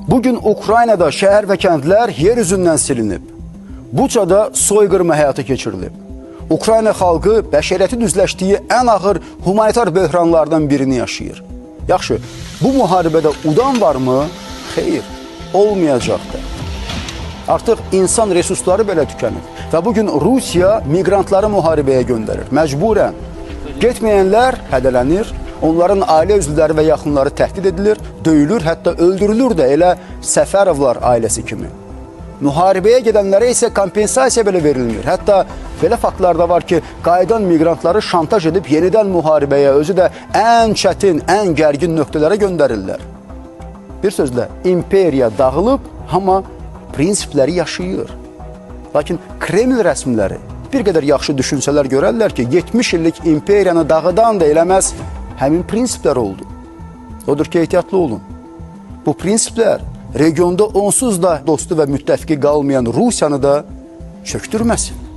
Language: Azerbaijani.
Bugün Ukraynada şəhər və kəndlər yer üzündən silinib. Buçada soyqırımı həyata keçirilib. Ukrayna xalqı bəşəriyyətin üzləşdiyi ən ağır humanitar böhranlardan birini yaşayır. Yaxşı, bu müharibədə udan varmı? Xeyr, olmayacaqdır. Artıq insan resursları belə tükənir. Və bugün Rusiya miqrantları müharibəyə göndərir. Məcburən. Getməyənlər hədələnir, onların ailə üzvləri və yaxınları təhdid edilir, döyülür, hətta öldürülür də elə Səfərovlar ailəsi kimi. Müharibəyə gedənlərə isə kompensasiya belə verilmir. Hətta belə faktlar da var ki, qayıdan miqrantları şantaj edib yenidən müharibəyə, özü də ən çətin, ən gərgin nöqtələrə göndərirlər. Bir sözlə, imperiya dağılıb, amma prinsipləri yaşayır. Lakin Kreml rəsmiləri bir qədər yaxşı düşünsələr görərlər ki, 70 illik imperiyanı dağıdan da eləməz həmin prinsiplər oldu. Odur ki, ehtiyatlı olun. Bu prinsiplər regionda onsuz da dostu və müttəfiqi qalmayan Rusiyanı da çöktürməsin.